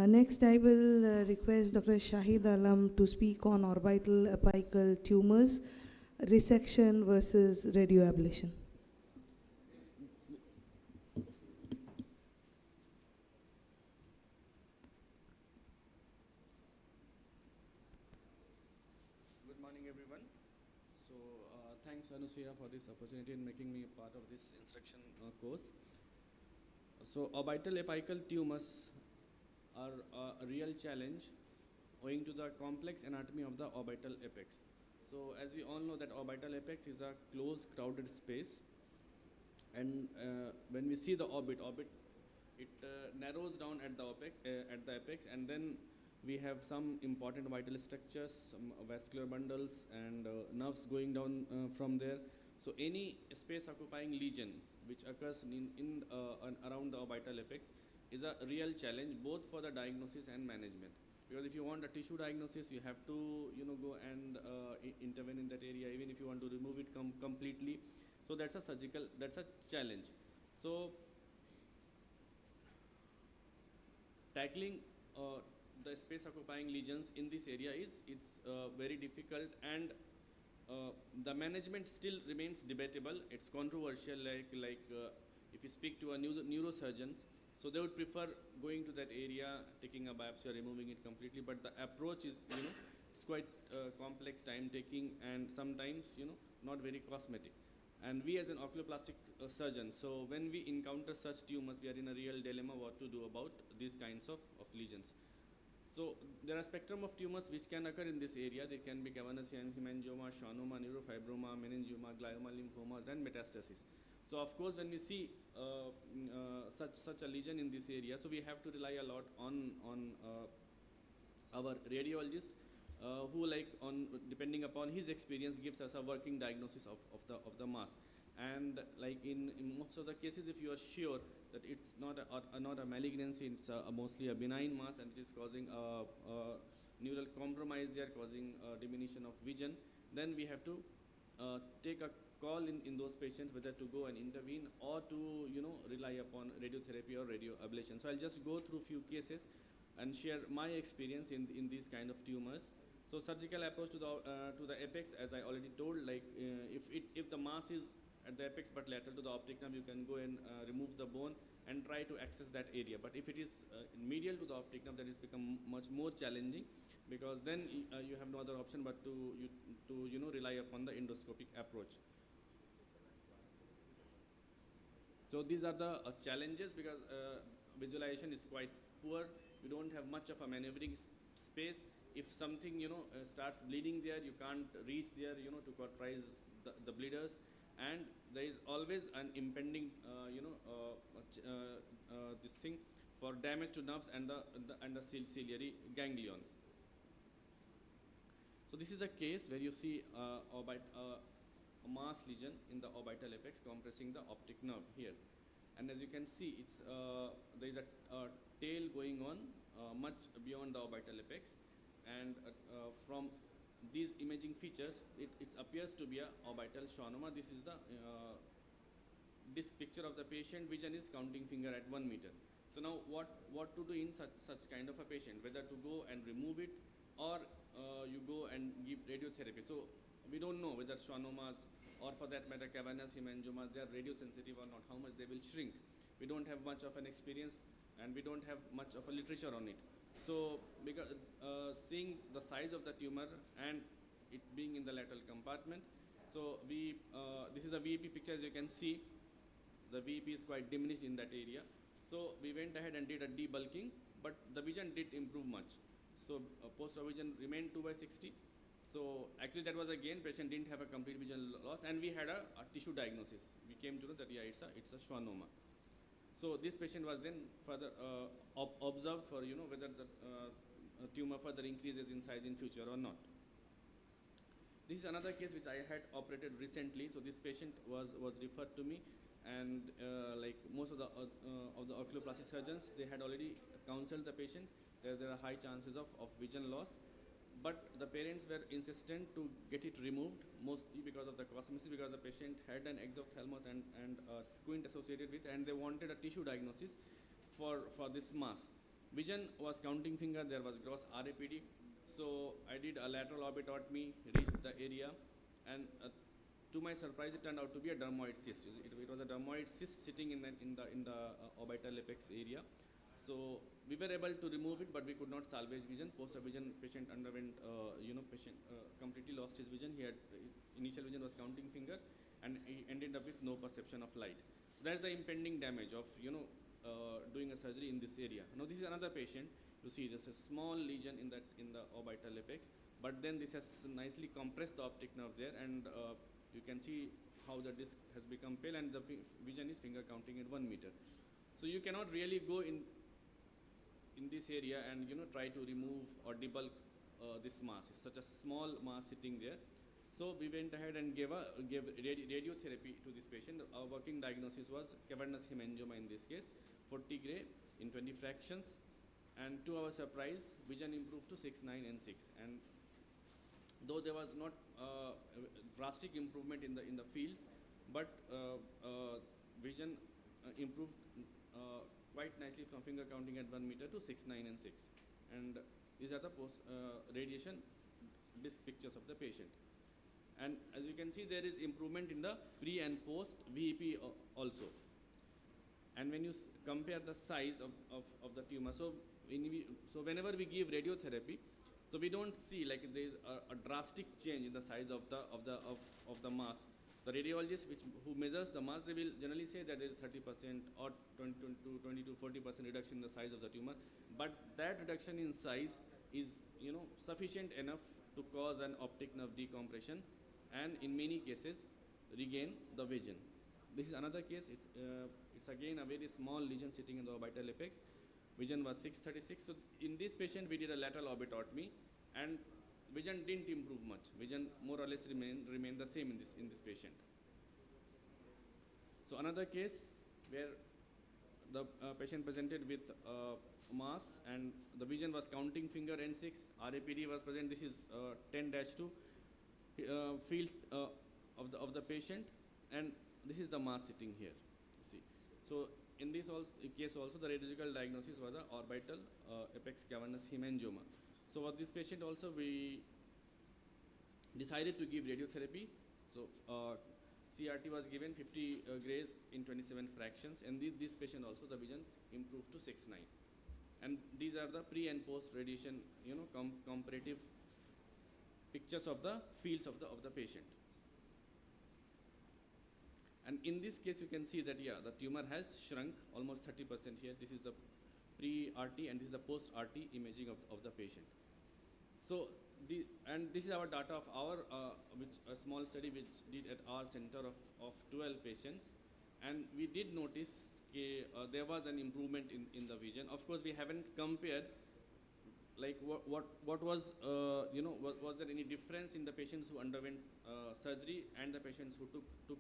Next, I will request Dr. Shahid Alam to speak on orbital apical tumors, resection versus radioablation. Good morning, everyone. So, thanks, Anusuya, for this opportunity and making me a part of this instruction course. So, orbital apical tumors are a real challenge owing to the complex anatomy of the orbital apex. So, as we all know that orbital apex is a closed, crowded space, and when we see the orbit, it narrows down at the apex, and then we have some important vital structures, some vascular bundles, and nerves going down from there. So any space occupying lesion which occurs in around the orbital apex is a real challenge both for the diagnosis and management. Because if you want a tissue diagnosis, you have to go and intervene in that area. Even if you want to remove it completely, so that's a challenge. So tackling the space occupying lesions in this area is very difficult, and the management still remains debatable. It's controversial, if you speak to a neurosurgeons, so they would prefer going to that area, taking a biopsy or removing it completely, but the approach is it's quite complex, time taking, and sometimes not very cosmetic. And we as an oculoplastic surgeon, so when we encounter such tumors, we are in a real dilemma what to do about these kinds of lesions. So there are spectrum of tumors which can occur in this area. There can be cavernous hemangioma, schwannoma, neurofibroma, meningioma, glioma, lymphomas, and metastasis. So of course, when we see such a lesion in this area, so we have to rely a lot on our radiologist, who depending upon his experience gives us a working diagnosis of the mass. And like in most of the cases, if you are sure that it's not a malignancy, it's mostly a benign mass, and it is causing neural compromise there, causing diminution of vision, then we have to take a call in those patients whether to go and intervene or to rely upon radiotherapy or radioablation. So I'll just go through few cases and share my experience in these kind of tumors. So surgical approach to the apex, as I already told, if the mass is at the apex but lateral to the optic nerve, you can go and remove the bone and try to access that area. But if it is medial to the optic nerve, that is become much more challenging, because then you have no other option but to rely upon the endoscopic approach. So these are the challenges, because visualization is quite poor. We don't have much of a maneuvering space. If something starts bleeding there, you can't reach there to cauterize the bleeders, and there is always an impending this thing for damage to nerves and the ciliary ganglion. So this is a case where you see a mass lesion in the orbital apex compressing the optic nerve here, and as you can see, it's there is a tail going on much beyond the orbital apex, and from these imaging features, it appears to be a orbital schwannoma. This is the disc picture of the patient. Vision is counting finger at 1 meter. So now what to do in such kind of a patient, whether to go and remove it or you go and give radiotherapy. So we don't know whether schwannomas, or for that matter cavernous hemangiomas, they are radiosensitive or not, how much they will shrink. We don't have much of an experience, and we don't have much of a literature on it. So because seeing the size of the tumor and it being in the lateral compartment, so this is a VEP picture. As you can see, the VEP is quite diminished in that area. So we went ahead and did a debulking, but the vision did improve much. So post-op vision remained 2/60. So actually that was, again, patient didn't have a complete vision loss, and we had a tissue diagnosis. We came to know that it's a schwannoma. So this patient was then further observed for whether the tumor further increases in size in future or not. This is another case which I had operated recently. So this patient was referred to me, and like most of the oculoplastic surgeons, they had already counseled the patient. There are high chances of vision loss, but the parents were insistent to get it removed, mostly because of the cosmesis, because the patient had an exophthalmos and squint associated with, and they wanted a tissue diagnosis for this mass. Vision was counting finger, there was gross RAPD. So I did a lateral orbitotomy, reached the area, and to my surprise, it turned out to be a dermoid cyst. It was a dermoid cyst sitting in the orbital apex area. So we were able to remove it, but we could not salvage vision. Post-vision patient underwent, patient completely lost his vision. He had initial vision was counting finger, and he ended up with no perception of light. So that's the impending damage of doing a surgery in this area. Now this is another patient. You see, there's a small lesion in the orbital apex, but then this has nicely compressed the optic nerve there, and you can see how the disc has become pale, and the vision is finger counting at 1 meter. So you cannot really go in this area and try to remove or debulk this mass. It's such a small mass sitting there. So we went ahead and gave radiotherapy to this patient. Our working diagnosis was cavernous hemangioma in this case, 40 gray in 20 fractions, and to our surprise, vision improved to 6, 9, and 6. And though there was not drastic improvement in the fields, but vision improved quite nicely from finger counting at 1 meter to 6, 9, and 6. And these are the post radiation disc pictures of the patient. And as you can see, there is improvement in the pre and post VEP also. And when you compare the size of the tumor, so whenever we give radiotherapy, so we don't see like there is a drastic change in the size of the mass. The radiologist who measures the mass, they will generally say that there is 30% or 20 to 40% reduction in the size of the tumor. But that reduction in size is sufficient enough to cause an optic nerve decompression, and in many cases regain the vision. This is another case. It's again a very small lesion sitting in the orbital apex. Vision was 636. So in this patient, we did a lateral orbitotomy, and vision didn't improve much. Vision more or less remained the same in this patient. So another case where the patient presented with mass, and the vision was counting finger N6, RAPD was present. This is 10-2 field of the patient, and this is the mass sitting here. You see. So in this case also, the radiological diagnosis was an orbital apex cavernous hemangioma. So for this patient also, we decided to give radiotherapy. So CRT was given 50 grays in 27 fractions, and this patient also, the vision improved to 6, 9. And these are the pre and post radiation, comparative pictures of the fields of the patient. And in this case, you can see that the tumor has shrunk almost 30% here. This is the pre-RT, and this is the post-RT imaging of the patient. So this is our data of our a small study which did at our center of 12 patients, and we did notice there was an improvement in the vision. Of course, we haven't compared like what was was there any difference in the patients who underwent surgery and the patients who took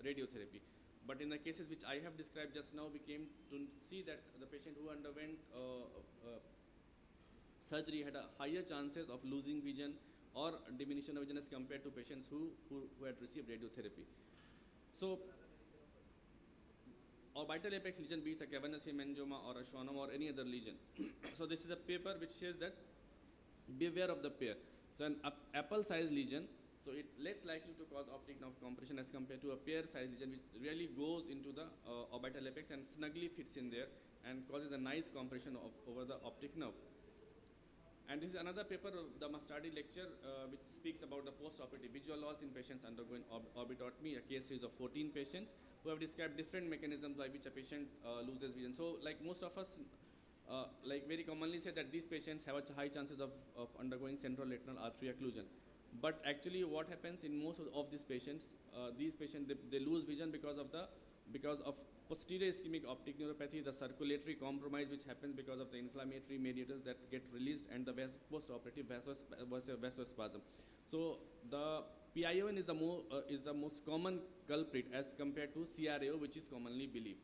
radiotherapy. But in the cases which I have described just now, we came to see that the patient who underwent surgery had a higher chances of losing vision or diminution of vision as compared to patients who had received radiotherapy. So orbital apex lesion, be it a cavernous hemangioma or a schwannoma or any other lesion. So this is a paper which says that beware of the pair. So an apple-sized lesion, so it's less likely to cause optic nerve compression as compared to a pear-sized lesion, which really goes into the orbital apex and snugly fits in there and causes a nice compression over the optic nerve. And this is another paper, the Mastardi lecture, which speaks about the post-operative visual loss in patients undergoing orbitotomy, a case series of 14 patients who have described different mechanisms by which a patient loses vision. So like most of us, like very commonly say that these patients have a high chances of undergoing central retinal artery occlusion. But actually what happens in most of these patients, they lose vision because of posterior ischemic optic neuropathy, the circulatory compromise which happens because of the inflammatory mediators that get released, and the post-operative vasospasm. So the PION is the most common culprit as compared to CRAO, which is commonly believed.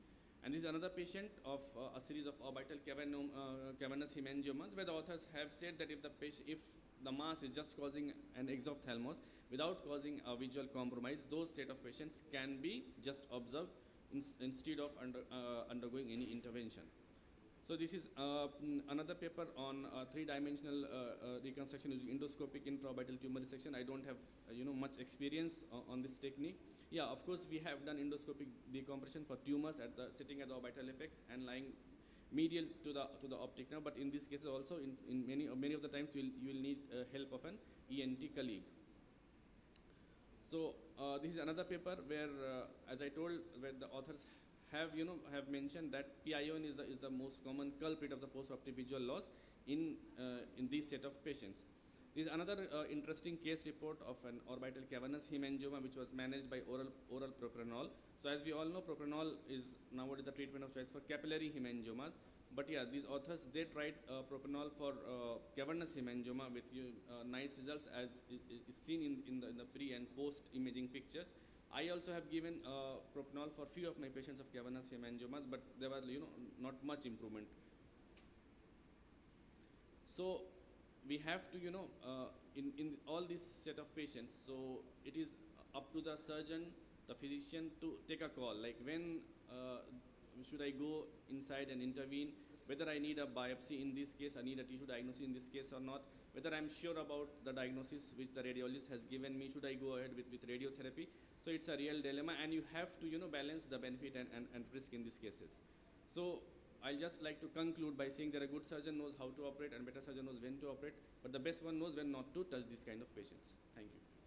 And this is another patient of a series of orbital cavernous hemangiomas, where the authors have said that if the mass is just causing an exophthalmos without causing a visual compromise, those set of patients can be just observed instead of undergoing any intervention. So this is another paper on three-dimensional reconstruction using endoscopic intraorbital tumor resection. I don't have much experience on this technique. Yeah, of course we have done endoscopic decompression for tumors sitting at the orbital apex and lying medial to the optic nerve. But in these cases also, in many of the times you will need help of an ENT colleague. So this is another paper where, as I told, where the authors have mentioned that PION is the most common culprit of the postoperative visual loss in this set of patients. This is another interesting case report of an orbital cavernous hemangioma which was managed by oral propranolol. So as we all know, propranolol is nowadays the treatment of choice for capillary hemangiomas. But yeah, these authors, they tried propranolol for cavernous hemangioma with nice results, as is seen in the pre and post imaging pictures. I also have given propranolol for few of my patients of cavernous hemangiomas, but there were not much improvement. So we have to in all this set of patients, so it is up to the surgeon, the physician, to take a call, like when should I go inside and intervene, whether I need a biopsy in this case, I need a tissue diagnosis in this case or not, whether I'm sure about the diagnosis which the radiologist has given me, should I go ahead with radiotherapy. So it's a real dilemma, and you have to balance the benefit and risk in these cases. So I'll just like to conclude by saying that a good surgeon knows how to operate and better surgeon knows when to operate, but the best one knows when not to touch this kind of patients. Thank you.